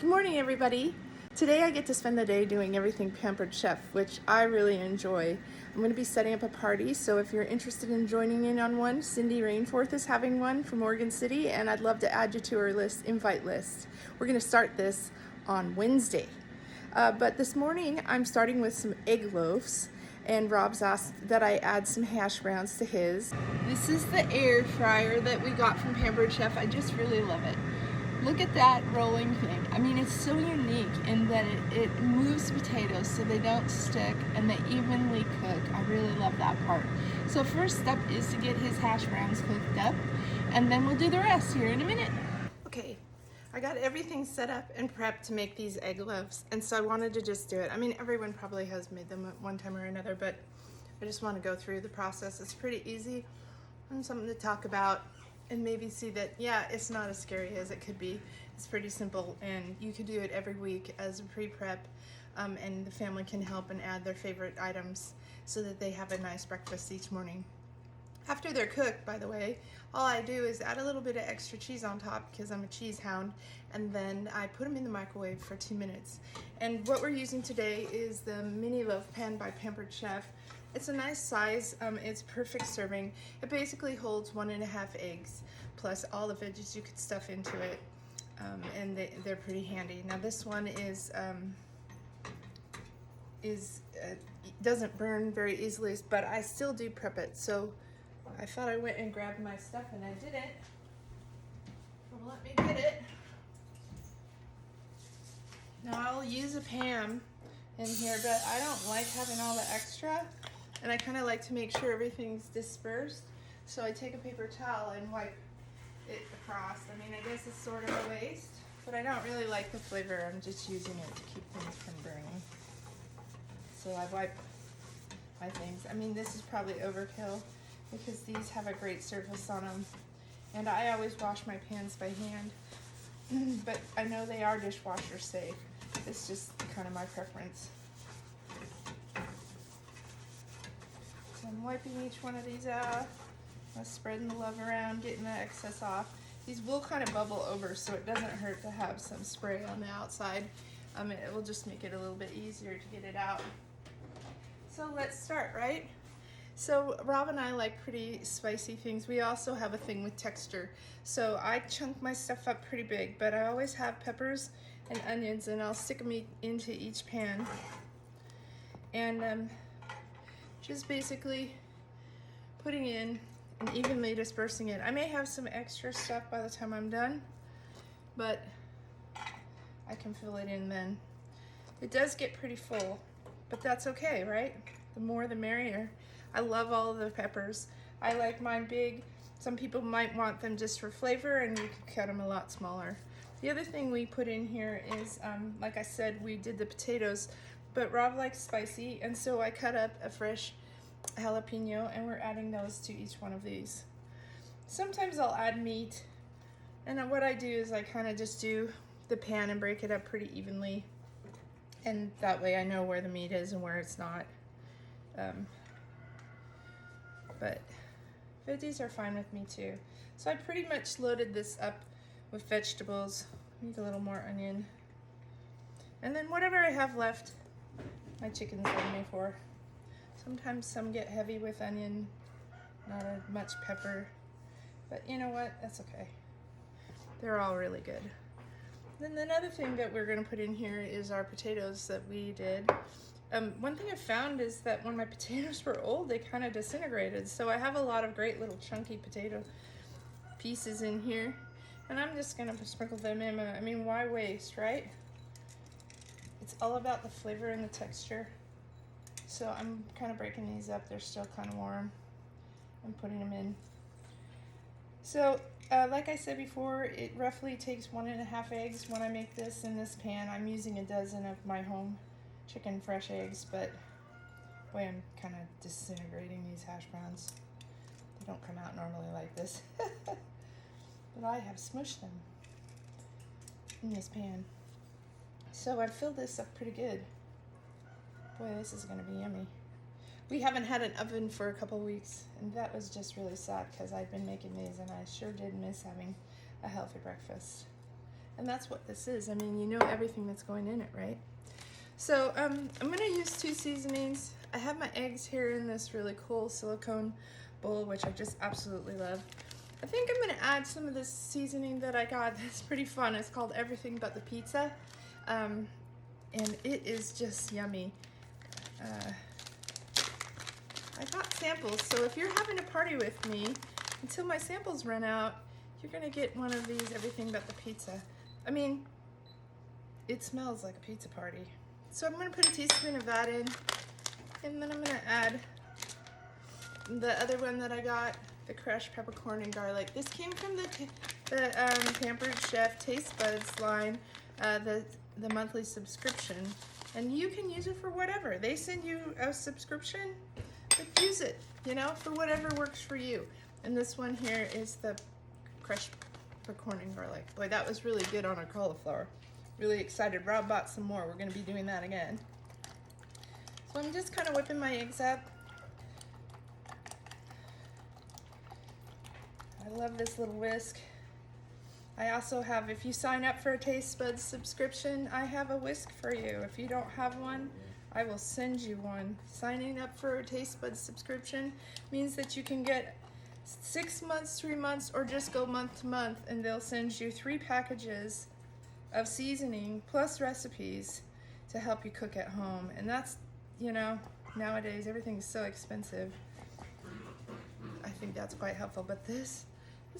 Good morning, everybody. Today I get to spend the day doing everything Pampered Chef, which I really enjoy. I'm going to be setting up a party, so if you're interested in joining in on one, Cindy Rainforth is having one from Oregon City, and I'd love to add you to her invite list. We're going to start this on Wednesday. But this morning I'm starting with some egg loaves, and Rob's asked that I add some hash browns to his. This is the air fryer that we got from Pampered Chef. I just really love it. Look at that rolling thing. I mean, it's so unique in that it moves potatoes so they don't stick and they evenly cook. I really love that part. So first step is to get his hash browns cooked up, and then we'll do the rest here in a minute. Okay, I got everything set up and prepped to make these egg loaves, and so I wanted to just do it. I mean, everyone probably has made them at one time or another, but I just want to go through the process. It's pretty easy and something to talk about, and maybe see that, yeah, it's not as scary as it could be. It's pretty simple, and you could do it every week as a pre-prep, and the family can help and add their favorite items so that they have a nice breakfast each morning. After they're cooked, by the way, all I do is add a little bit of extra cheese on top because I'm a cheese hound, and then I put them in the microwave for 2 minutes. And what we're using today is the mini loaf pan by Pampered Chef. It's a nice size, it's perfect serving. It basically holds 1.5 eggs, plus all the veggies you could stuff into it, and they're pretty handy. Now this one doesn't burn very easily, but I still do prep it. So I thought I went and grabbed my stuff and I didn't. Well, let me get it. Now I'll use a pan in here, but I don't like having all the extra, and I kind of like to make sure everything's dispersed. So I take a paper towel and wipe it across. I mean, I guess it's sort of a waste, but I don't really like the flavor. I'm just using it to keep things from burning. So I wipe my things. I mean, this is probably overkill because these have a great surface on them, and I always wash my pans by hand, but I know they are dishwasher safe. It's just kind of my preference. So I'm wiping each one of these out, spreading the love around, getting the excess off. These will kind of bubble over, so it doesn't hurt to have some spray on the outside. It will just make it a little bit easier to get it out. So let's start, right? So Rob and I like pretty spicy things. We also have a thing with texture. So I chunk my stuff up pretty big, but I always have peppers and onions, and I'll stick them into each pan. And just basically putting in and evenly dispersing it. I may have some extra stuff by the time I'm done, but I can fill it in then. It does get pretty full, but that's okay, right? The more the merrier. I love all of the peppers. I like mine big. Some people might want them just for flavor, and you can cut them a lot smaller. The other thing we put in here is, like I said, we did the potatoes, but Rob likes spicy, and so I cut up a fresh jalapeno, and we're adding those to each one of these. Sometimes I'll add meat, and what I do is I kind of just do the pan and break it up pretty evenly, and that way I know where the meat is and where it's not. But veggies are fine with me too. So I pretty much loaded this up with vegetables. Need a little more onion. And then whatever I have left, my chickens love me for. Sometimes some get heavy with onion, not as much pepper, but you know what, that's okay. They're all really good. Then another thing that we're gonna put in here is our potatoes that we did. One thing I found is that when my potatoes were old, they kind of disintegrated. So I have a lot of great little chunky potato pieces in here, and I'm just gonna sprinkle them in. I mean, why waste, right? It's all about the flavor and the texture. So I'm kind of breaking these up. They're still kind of warm. I'm putting them in. So like I said before, it roughly takes 1.5 eggs when I make this in this pan. I'm using a dozen of my home chicken fresh eggs, but boy, I'm kind of disintegrating these hash browns. They don't come out normally like this. But I have smushed them in this pan. So I've filled this up pretty good. Boy, this is gonna be yummy. We haven't had an oven for a couple weeks, and that was just really sad because I'd been making these and I sure did miss having a healthy breakfast. And that's what this is. I mean, you know everything that's going in it, right? So I'm gonna use 2 seasonings. I have my eggs here in this really cool silicone bowl, which I just absolutely love. I think I'm gonna add some of this seasoning that I got that's pretty fun. It's called Everything But the Pizza. And it is just yummy. I got samples, so if you're having a party with me, until my samples run out, you're gonna get one of these Everything But the Pizza. I mean, it smells like a pizza party. So I'm gonna put a teaspoon of that in, and then I'm gonna add the other one that I got, the crushed peppercorn and garlic. This came from the Pampered Chef Taste Buds line, the monthly subscription, and you can use it for whatever. They send you a subscription, but use it, you know, for whatever works for you. And this one here is the crushed peppercorn and garlic. Boy, that was really good on our cauliflower. Really excited. Rob bought some more. We're gonna be doing that again. So I'm just kind of whipping my eggs up. I love this little whisk. I also have, if you sign up for a Taste Buds subscription, I have a whisk for you. If you don't have one, I will send you one. Signing up for a Taste Buds subscription means that you can get 6 months, 3 months, or just go month to month, and they'll send you 3 packages of seasoning plus recipes to help you cook at home. And that's, you know, nowadays everything's so expensive. I think that's quite helpful. But this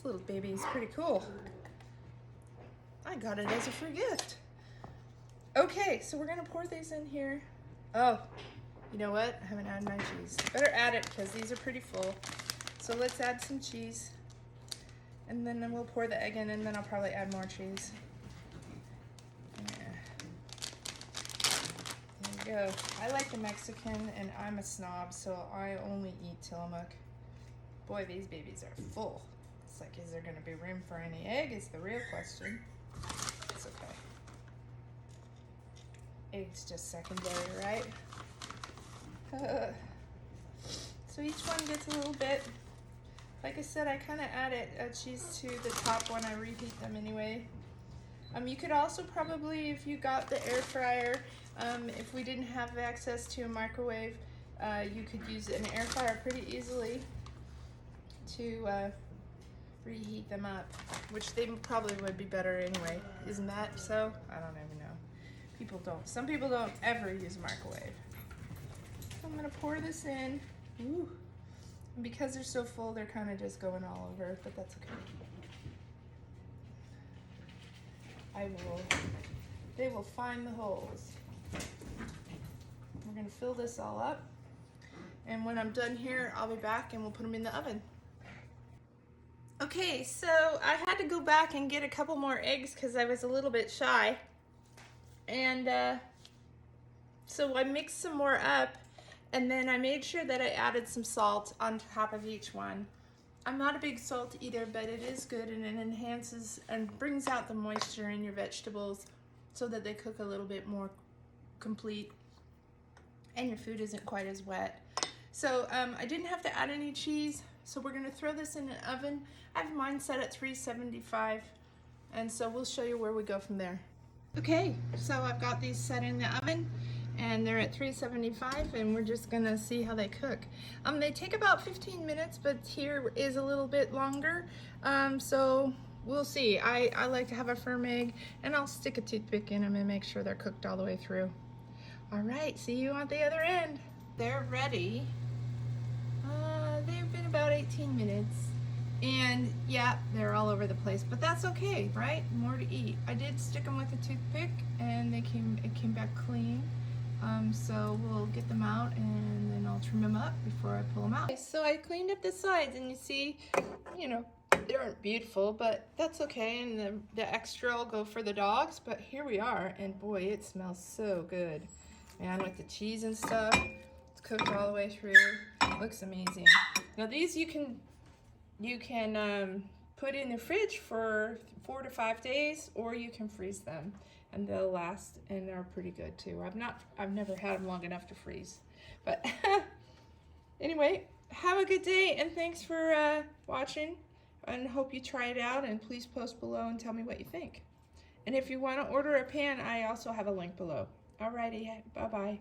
little baby is pretty cool. I got it as a free gift. Okay, so we're gonna pour these in here. Oh, you know what? I haven't added my cheese. Better add it because these are pretty full. So let's add some cheese. And then we'll pour the egg in, and then I'll probably add more cheese. Go. I like the Mexican, and I'm a snob, so I only eat Tillamook. Boy, these babies are full. It's like, is there gonna be room for any egg is the real question. It's okay. Egg's just secondary, right? So each one gets a little bit. Like I said, I kind of added cheese to the top when I reheat them anyway. You could also probably, if you got the air fryer, if we didn't have access to a microwave, you could use an air fryer pretty easily to reheat them up, which they probably would be better anyway. Isn't that so? I don't even know. Some people don't ever use a microwave. So I'm gonna pour this in. Ooh. And because they're so full, they're kind of just going all over, but that's okay. They will find the holes. We're gonna fill this all up. And when I'm done here, I'll be back and we'll put them in the oven. Okay, so I had to go back and get a couple more eggs because I was a little bit shy. And so I mixed some more up, and then I made sure that I added some salt on top of each one. I'm not a big salt eater, but it is good, and it enhances and brings out the moisture in your vegetables so that they cook a little bit more complete and your food isn't quite as wet. So I didn't have to add any cheese, so we're gonna throw this in an oven. I have mine set at 375, and so we'll show you where we go from there. Okay, so I've got these set in the oven, and they're at 375, and we're just gonna see how they cook. They take about 15 minutes, but here is a little bit longer, so we'll see. I like to have a firm egg, and I'll stick a toothpick in them and make sure they're cooked all the way through. All right, see you at the other end. They're ready. They've been about 18 minutes, and yeah, they're all over the place, but that's okay, right? More to eat. I did stick them with a toothpick, and it came back clean. So we'll get them out, and then I'll trim them up before I pull them out. So I cleaned up the sides, and you see, you know, they aren't beautiful, but that's okay, and the extra will go for the dogs, but here we are, and boy, it smells so good. Man, with the cheese and stuff, it's cooked all the way through. It looks amazing. Now these you can put in the fridge for 4 to 5 days, or you can freeze them, and they'll last, and they're pretty good too. I've never had them long enough to freeze, but anyway, have a good day, and thanks for watching, and hope you try it out, and please post below and tell me what you think. And if you want to order a pan, I also have a link below. Alrighty, bye-bye.